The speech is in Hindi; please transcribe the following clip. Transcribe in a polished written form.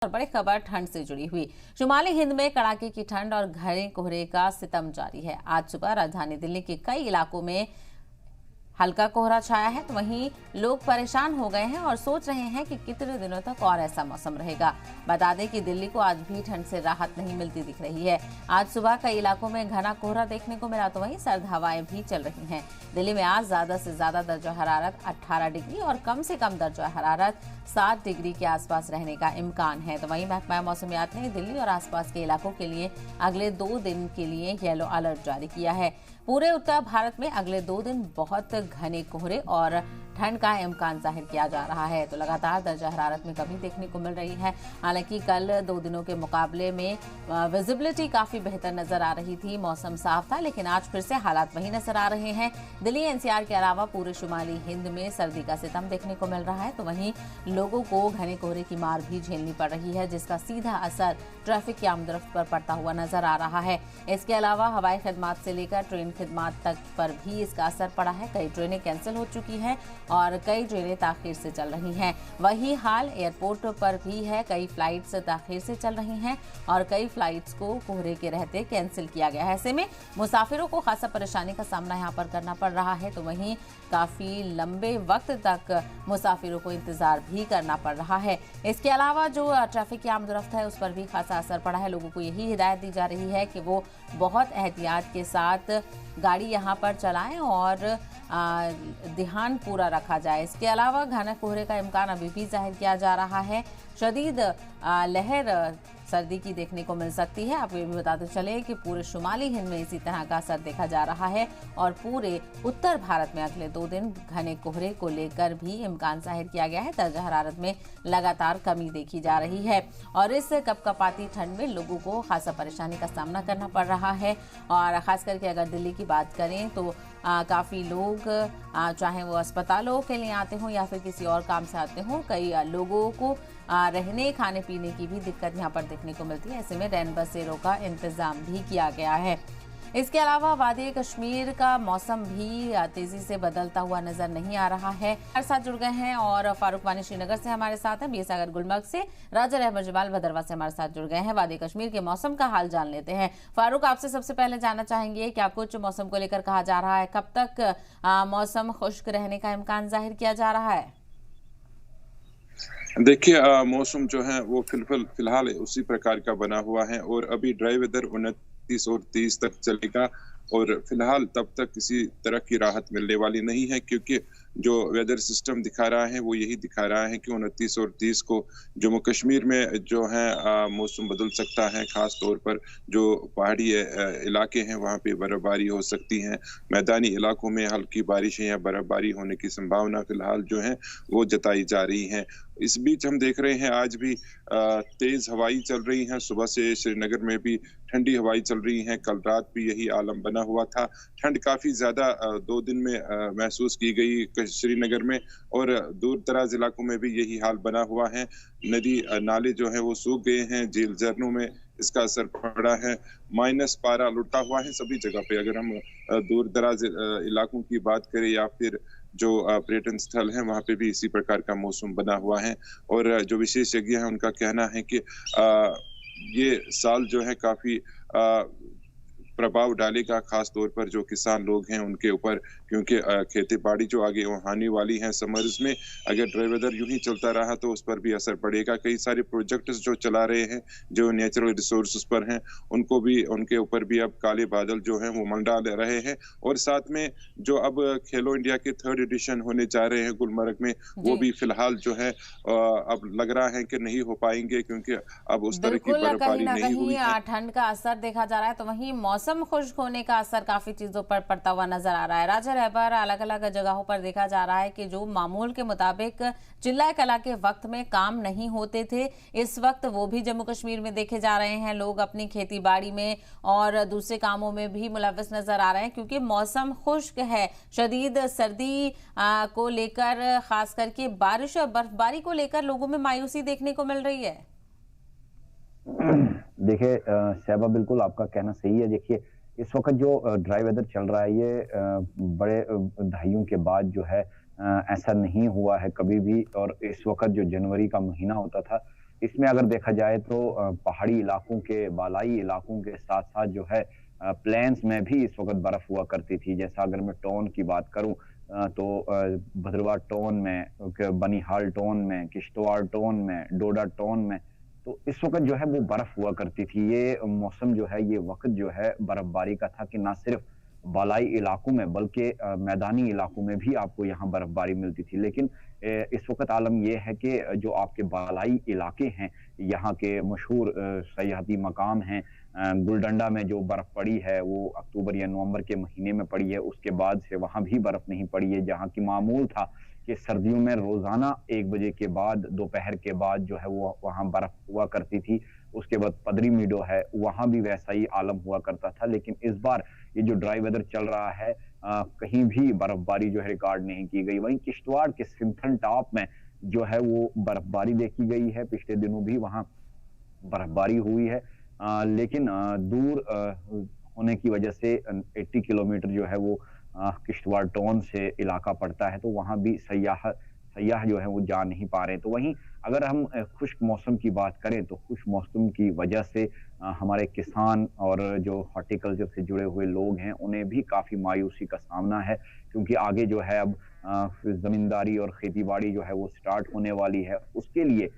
और बड़ी खबर ठंड से जुड़ी हुई। शुमाली हिंद में कड़ाके की ठंड और घने कोहरे का सितम जारी है। आज सुबह राजधानी दिल्ली के कई इलाकों में हल्का कोहरा छाया है, तो वहीं लोग परेशान हो गए हैं और सोच रहे हैं कि कितने दिनों तक और ऐसा मौसम रहेगा। बता दें कि दिल्ली को आज भी ठंड से राहत नहीं मिलती दिख रही है। आज सुबह कई इलाकों में घना कोहरा देखने को मिला, तो वहीं सर्द हवाएं भी चल रही हैं। दिल्ली में आज ज्यादा से ज्यादा दर्जा हरारत 18 डिग्री और कम से कम दर्जा हरारत 7 डिग्री के आसपास रहने का इम्कान है। तो वहीं महकमा मौसमियात ने दिल्ली और आसपास के इलाकों के लिए अगले 2 दिन के लिए येलो अलर्ट जारी किया है। पूरे उत्तर भारत में अगले 2 दिन बहुत घने कोहरे और ठंड का इम्कान जाहिर किया जा रहा है। तो लगातार दर्जा हरारत में कमी देखने को मिल रही है। हालांकि कल 2 दिनों के मुकाबले में विजिबिलिटी काफी बेहतर नजर आ रही थी, मौसम साफ था, लेकिन आज फिर से हालात वही नजर आ रहे हैं। दिल्ली एनसीआर के अलावा पूरे शुमाली हिंद में सर्दी का सितम देखने को मिल रहा है। तो वहीं लोगों को घने कोहरे की मार भी झेलनी पड़ रही है, जिसका सीधा असर ट्रैफिक की आमदरफ्त पर पड़ता हुआ नजर आ रहा है। इसके अलावा हवाई खिदमात से लेकर ट्रेन खिदमात तक पर भी इसका असर पड़ा है। कई ट्रेनें कैंसिल हो चुकी हैं और कई ट्रेनें ताखीर से चल रही हैं। वही हाल एयरपोर्ट पर भी है, कई फ्लाइट्स ताखीर से चल रही हैं और कई फ्लाइट्स को कोहरे के रहते कैंसिल किया गया है। ऐसे में मुसाफिरों को खासा परेशानी का सामना यहाँ पर करना पड़ रहा है। तो वहीं काफी लंबे वक्त तक मुसाफिरों को इंतजार भी करना पड़ रहा है। इसके अलावा जो ट्रैफिक की आमदरफ्त है उस पर भी खासा असर पड़ा है। लोगों को यही हिदायत दी जा रही है कि वो बहुत एहतियात के साथ गाड़ी यहाँ पर चलाएं और ध्यान पूरा रखा जाए। इसके अलावा घने कोहरे का इम्कान अभी भी जाहिर किया जा रहा है। शदीद लहर सर्दी की देखने को मिल सकती है। आपको ये भी बताते चले कि पूरे शुमाली हिंद में इसी तरह का असर देखा जा रहा है और पूरे उत्तर भारत में अगले 2 दिन घने कोहरे को लेकर भी इम्कान जाहिर किया गया है। दर्जा हरारत में लगातार कमी देखी जा रही है और इस कपकपाती ठंड में लोगों को खासा परेशानी का सामना करना पड़ रहा है। और खास करके अगर दिल्ली की बात करें तो काफ़ी लोग चाहे वो अस्पतालों के लिए आते हों या फिर किसी और काम से आते हों, कई लोगों को रहने खाने पीने की भी दिक्कत यहाँ पर देखने को मिलती है। ऐसे में रैन बसेरों का इंतजाम भी किया गया है। इसके अलावा वादी कश्मीर का मौसम भी तेजी से बदलता हुआ नजर नहीं आ रहा है। हमारे साथ जुड़ गए हैं और फारूक वानी श्रीनगर से हमारे साथ हैं, बीएसआगर गुलमर्ग से राजा रहमत जमाल भदरवा से हमारे साथ जुड़ गए हैं। वादी कश्मीर के मौसम का हाल जान लेते हैं। फारूक, आपसे सबसे पहले जानना चाहेंगे क्या कुछ मौसम को लेकर कहा जा रहा है, कब तक मौसम खुश्क रहने का इम्कान जाहिर किया जा रहा है? देखिए, मौसम जो है वो फिलहाल उसी प्रकार का बना हुआ है और अभी ड्राई वेदर 29 और 30 तक चलेगा और फिलहाल तब तक किसी तरह की राहत मिलने वाली नहीं है, क्योंकि जो वेदर सिस्टम दिखा रहा है वो यही दिखा रहा है कि 29 और 30 को जम्मू कश्मीर में जो है मौसम बदल सकता है। खास तौर पर जो पहाड़ी इलाके हैं वहाँ पे बर्फबारी हो सकती है। मैदानी इलाकों में हल्की बारिशें या बर्फबारी होने की संभावना फिलहाल जो है वो जताई जा रही है। इस बीच हम देख रहे हैं आज भी तेज हवाई चल रही हैं। सुबह से श्रीनगर में भी ठंडी हवाई चल रही है। कल रात भी यही आलम बना हुआ था। ठंड काफी ज्यादा 2 दिन में महसूस की गई श्रीनगर में और दूर दराज इलाकों में भी यही हाल बना हुआ है। नदी नाले जो है वो सूख गए हैं, झील झरनों में इसका असर पड़ा है। माइनस पारा लुटा हुआ है सभी जगह पे। अगर हम दूर दराज इलाकों की बात करें या फिर जो पर्यटन स्थल है वहां पे भी इसी प्रकार का मौसम बना हुआ है। और जो विशेषज्ञ हैं उनका कहना है कि ये साल जो है काफी प्रभाव डालेगा, खास तौर पर जो किसान लोग हैं उनके ऊपर, क्योंकि खेती बाड़ी जो आगे आने वाली है समर्स में, अगर ड्राई वेदर यूं ही चलता रहा तो उस पर भी असर पड़ेगा। कई सारे प्रोजेक्ट्स जो चला रहे हैं जो नेचुरल रिसोर्सेज पर हैं उनको भी, उनके ऊपर भी अब काले बादल जो हैं वो मंडरा रहे हैं। और साथ में जो अब खेलो इंडिया के 3rd एडिशन होने जा रहे हैं गुलमर्ग में, वो भी फिलहाल जो है अब लग रहा है कि नहीं हो पाएंगे, क्योंकि अब उस तरह की बर्फबारी नहीं हुई है। ठंड का असर देखा जा रहा है, तो वहीं मौसम खुश्क होने का असर काफी चीजों पर पड़ता हुआ नजर आ रहा है। राजा रहबर अलग अलग जगहों पर देखा जा रहा है कि जो मामूल के मुताबिक चिल्ला कला के वक्त में काम नहीं होते थे, इस वक्त वो भी जम्मू कश्मीर में देखे जा रहे हैं। लोग अपनी खेती बाड़ी में और दूसरे कामों में भी मुलव्वस नजर आ रहे हैं, क्योंकि मौसम खुश्क है। शदीद सर्दी को लेकर, खास करके बारिश और बर्फबारी को लेकर लोगों में मायूसी देखने को मिल रही है। देखिए शहबा, बिल्कुल आपका कहना सही है। देखिए इस वक्त जो ड्राई वेदर चल रहा है ये बड़े दहाइयों के बाद जो है ऐसा नहीं हुआ है कभी भी। और इस वक्त जो जनवरी का महीना होता था इसमें अगर देखा जाए तो पहाड़ी इलाकों के, बालाई इलाकों के साथ-साथ जो है प्लेन्स में भी इस वक़्त बर्फ़ हुआ करती थी। जैसा अगर मैं टोन की बात करूँ तो भद्रवाह टोन में, बनिहाल टोन में, किश्तवाड़ टोन में, डोडा टोन में, तो इस वक़्त जो है वो बर्फ़ हुआ करती थी। ये मौसम जो है, ये वक़्त जो है बर्फ़बारी का था कि ना सिर्फ़ बालाई इलाकों में बल्कि मैदानी इलाकों में भी आपको यहाँ बर्फ़बारी मिलती थी। लेकिन इस वक़्त आलम ये है कि जो आपके बालाई इलाके हैं, यहाँ के मशहूर सयाहती मकाम हैं, गुलडंडा में जो बर्फ़ पड़ी है वो अक्टूबर या नवंबर के महीने में पड़ी है, उसके बाद से वहाँ भी बर्फ़ नहीं पड़ी है। जहाँ की मामूल था कि सर्दियों में रोज़ाना 1 बजे के बाद, दोपहर के बाद जो है वो वहाँ बर्फ़ हुआ करती थी। उसके बाद पदरी मीडो है, वहाँ भी वैसा ही आलम हुआ करता था। लेकिन इस बार ये जो ड्राई वेदर चल रहा है, कहीं भी बर्फ़बारी जो है रिकॉर्ड नहीं की गई। वहीं किश्तवाड़ के सिंथन टॉप में जो है वो बर्फ़बारी देखी गई है, पिछले दिनों भी वहाँ बर्फबारी हुई है। लेकिन दूर होने की वजह से 80 किलोमीटर जो है वो किश्तवाड़ टाउन से इलाका पड़ता है, तो वहाँ भी सयाह जो है वो जा नहीं पा रहे हैं। तो वहीं अगर हम खुश्क मौसम की बात करें तो खुश्क मौसम की वजह से हमारे किसान और जो हॉर्टिकल्चर से जुड़े हुए लोग हैं, उन्हें भी काफ़ी मायूसी का सामना है, क्योंकि आगे जो है अब ज़मींदारी और खेती-बाड़ी जो है वो स्टार्ट होने वाली है। उसके लिए